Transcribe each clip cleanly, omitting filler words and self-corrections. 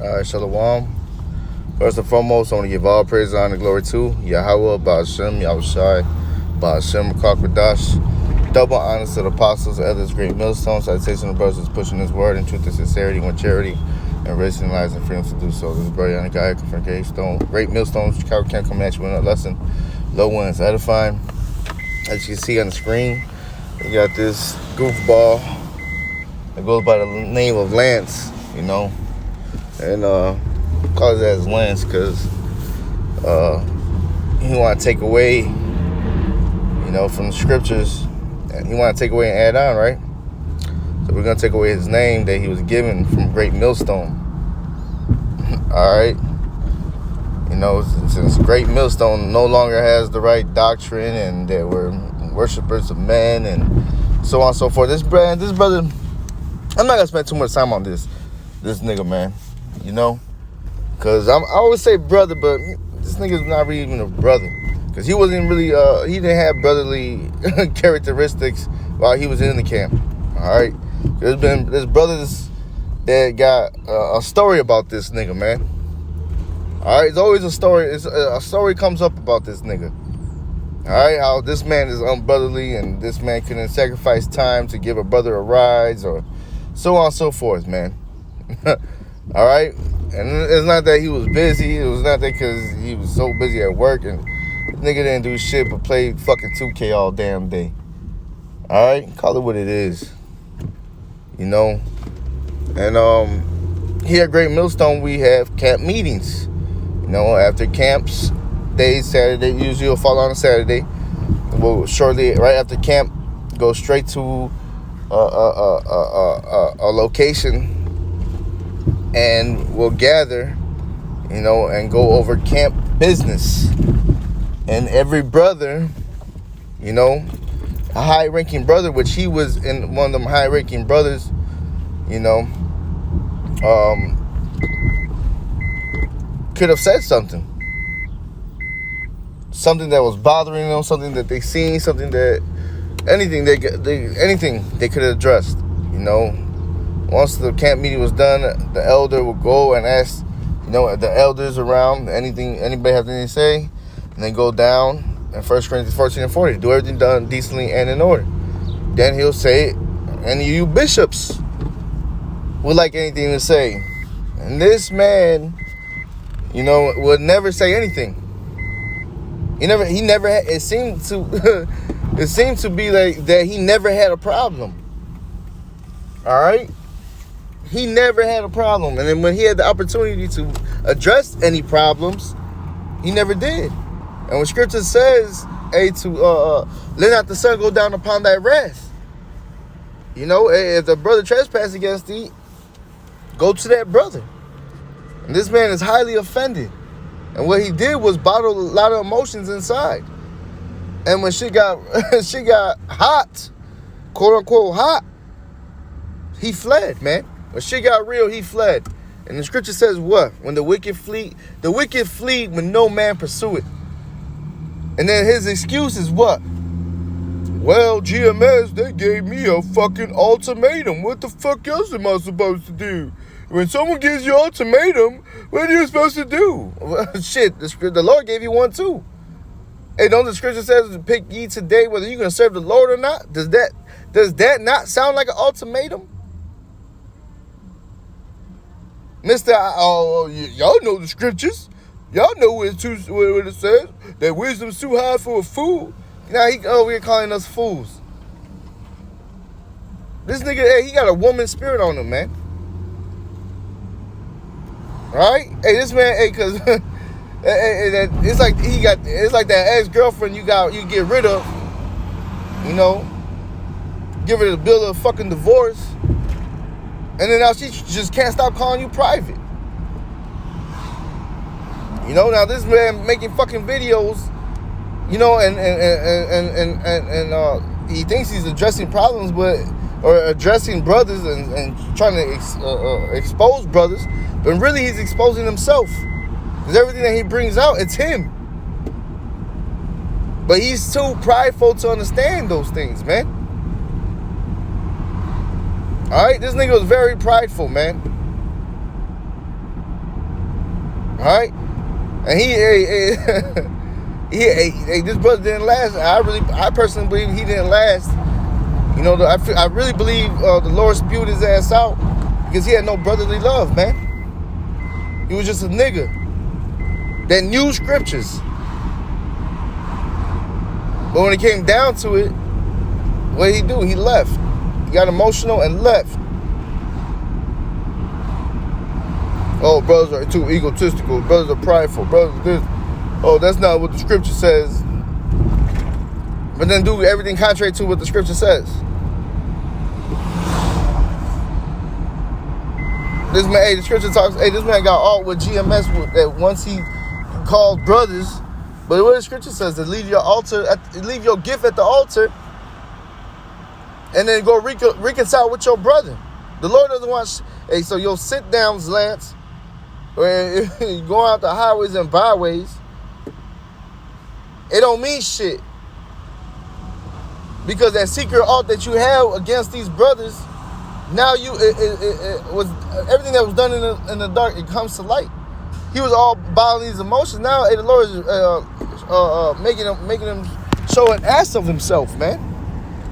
Shalom. First and foremost, I want to give all praise, honor, and glory to Yahweh, Ba'ashem, Yahushai, Ba'ashem, Kakwadash. Double honors to the apostles, elders, great millstones, citation of brothers pushing his word in truth and sincerity, with charity, and raising lives and freedom to do so. This is Brother Yannick Guy from Great Stone. Great millstones, Chicago can't come at you with a lesson. Low one is edifying. As you can see on the screen, we got this goofball that goes by the name of Lance, you know, and calls it as Lance because he want to take away, you know, from the scriptures, and he want to take away and add on, right? So we're gonna take away his name that he was given from Great Millstone. All right, you know, since Great Millstone no longer has the right doctrine, and they were worshipers of men, and so on and so forth. This brother, I'm not gonna spend too much time on this nigga, man. You know, cause I always say brother, but this nigga's not really even a brother, cause he wasn't really he didn't have brotherly characteristics while he was in the camp. All right, there's brothers that got a story about this nigga, man. All right, it's always a story. A story comes up about this nigga. All right, how this man is unbrotherly, and this man couldn't sacrifice time to give a brother a ride, or so on and so forth, man. All right, and it's not that he was busy. It was not that because he was so busy at work, and this nigga didn't do shit but play fucking 2K all damn day. All right, call it what it is, you know. And here at Great Millstone, we have camp meetings. You know, after camps days, Saturday usually will fall on a Saturday. We'll shortly right after camp go straight to a location, and we'll gather, you know, and go over camp business. And every brother, you know, a high-ranking brother, which he was in one of them high-ranking brothers, you know, could have said something that was bothering them, something that they seen, something that anything they could have addressed, you know. Once the camp meeting was done, the elder would go and ask, you know, the elders around, anybody have anything to say, and then go down in 1 Corinthians 14 and 40, do everything done decently and in order. Then he'll say, and you bishops would like anything to say. And this man, you know, would never say anything. He never had, it seemed to be like that he never had a problem. All right? He never had a problem. And then when he had the opportunity to address any problems, he never did. And when scripture says, hey, to let not the sun go down upon thy wrath. You know, if the brother trespass against thee, go to that brother. And this man is highly offended. And what he did was bottle a lot of emotions inside. And when shit got hot, quote unquote hot, he fled, man. When shit got real, he fled. And the scripture says what? When the wicked flee when no man pursue it. And then his excuse is what? Well, GMS, they gave me a fucking ultimatum. What the fuck else am I supposed to do? When someone gives you an ultimatum, what are you supposed to do? Shit, the Lord gave you one too. Hey, don't the scripture says, pick ye today whether you're going to serve the Lord or not? Does that not sound like an ultimatum? Y'all know the scriptures. Y'all know what it says. That wisdom's too high for a fool. Now he over here calling us fools. This nigga, hey, he got a woman spirit on him, man. Right? Hey, this man, hey, cause it's like that ex-girlfriend you get rid of, you know, give her the bill of fucking divorce, and then now she just can't stop calling you private. You know, now this man making fucking videos, you know, and he thinks he's addressing problems, or addressing brothers and trying to expose brothers, but really he's exposing himself. Because everything that he brings out, it's him. But he's too prideful to understand those things, man. All right, this nigga was very prideful, man. right? And this brother didn't last. I personally believe he didn't last. You know, I really believe the Lord spewed his ass out because he had no brotherly love, man. He was just a nigga that knew scriptures. But when it came down to it, what did he do? He left. He got emotional and left. Oh, brothers are too egotistical. Brothers are prideful. Brothers are this. Oh, that's not what the scripture says. But then do everything contrary to what the scripture says. This man, the scripture talks, this man got alt with GMS that once he called brothers. But what the scripture says is leave your gift at the altar and then go reconcile with your brother. The Lord doesn't want, so your sit downs, Lance, when you go out the highways and byways, it don't mean shit. Because that secret alt that you have against these brothers, now it was everything that was done in the dark, it comes to light. He was all bottling these emotions. Now the Lord is making him show an ass of himself, man.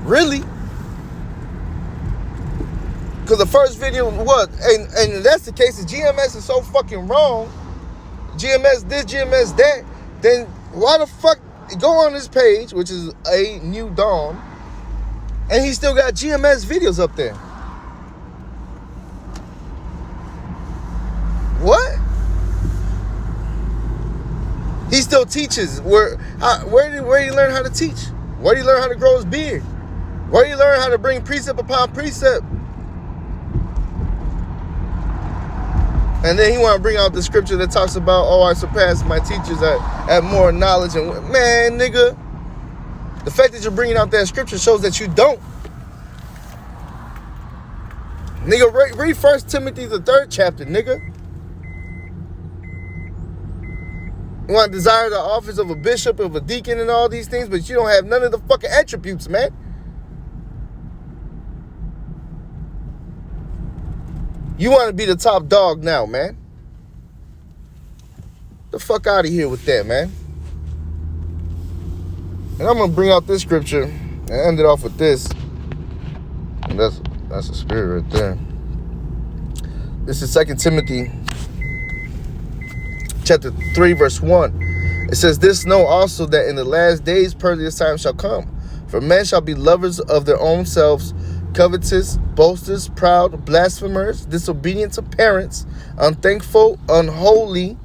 Really? Because the first video was, and if that's the case, if GMS is so fucking wrong, GMS this, GMS that, then why the fuck go on this page, which is A New Dawn, and he still got GMS videos up there? What? He still teaches. Where did he learn how to teach? Where did he learn how to grow his beard? Where did he learn how to bring precept upon precept? And then he want to bring out the scripture that talks about, oh, I surpassed my teachers at more knowledge. And man, nigga, the fact that you're bringing out that scripture shows that you don't. Nigga, read 1 Timothy, the 3rd chapter, nigga. You want to desire the office of a bishop, of a deacon, and all these things, but you don't have none of the fucking attributes, man. You want to be the top dog now, man. The fuck out of here with that, man. And I'm going to bring out this scripture and end it off with this. And that's a spirit right there. This is 2 Timothy chapter 3, verse 1. It says, this know also that in the last days perilous times shall come. For men shall be lovers of their own selves, covetous, boasters, proud, blasphemers, disobedient to parents, unthankful, unholy.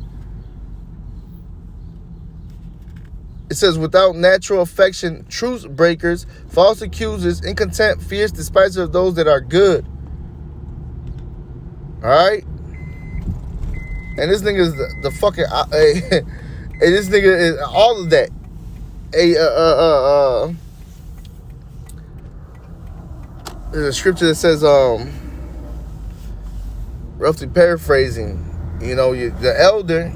It says, without natural affection, truce breakers, false accusers, incontent, fierce, despisers of those that are good. All right? And this nigga is the fucking... and this nigga is all of that. There's a scripture that says, roughly paraphrasing, you know, the elder,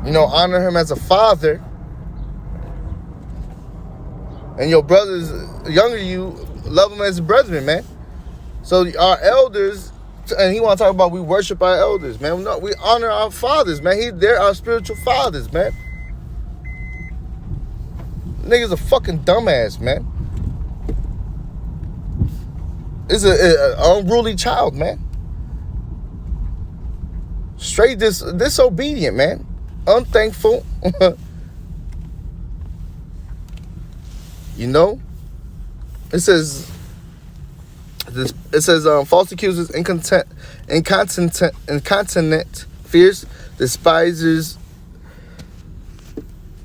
you know, honor him as a father. And your brothers, younger you, love them as brethren, man. So our elders, and he want to talk about we worship our elders, man. No, we honor our fathers, man. They're our spiritual fathers, man. Nigga's a fucking dumbass, man. It's an unruly child, man. Straight disobedient, man. Unthankful. You know? It says false accusers, incontinent, fierce, despisers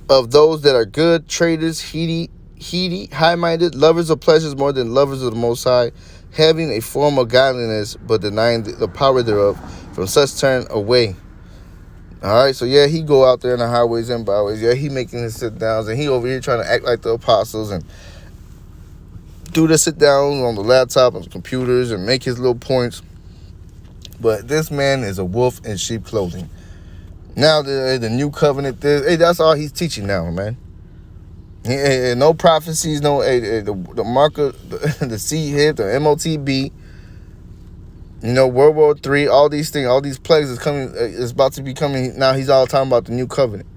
of those that are good, traitors, heedy, high-minded, lovers of pleasures more than lovers of the Most High, having a form of godliness, but denying the power thereof. From such turn away. All right, so yeah, he go out there in the highways and byways. Yeah, he making his sit-downs, and he over here trying to act like the apostles and do the sit-downs on the laptop and computers and make his little points. But this man is a wolf in sheep clothing. Now the new covenant, that's all he's teaching now, man. No prophecies, no the marker, the seed hit, the MOTB. You know, World War III, all these things, all these plagues is coming, is about to be coming. Now he's all talking about the new covenant.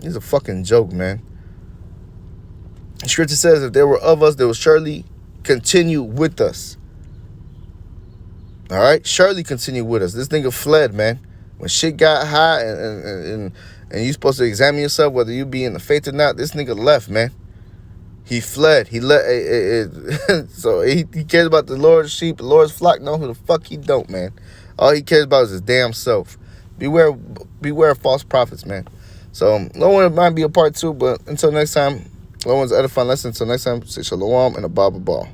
He's a fucking joke, man. Scripture says, if there were of us, they will surely continue with us. All right? Surely continue with us. This nigga fled, man. When shit got high and you supposed to examine yourself, whether you be in the faith or not, this nigga left, man. He fled. He so he cares about the Lord's sheep, the Lord's flock. No, who the fuck he don't, man. All he cares about is his damn self. Beware of false prophets, man. So, no one might be a part two, but until next time, no one's edifying lesson. Until next time, say shalom and a baba ball.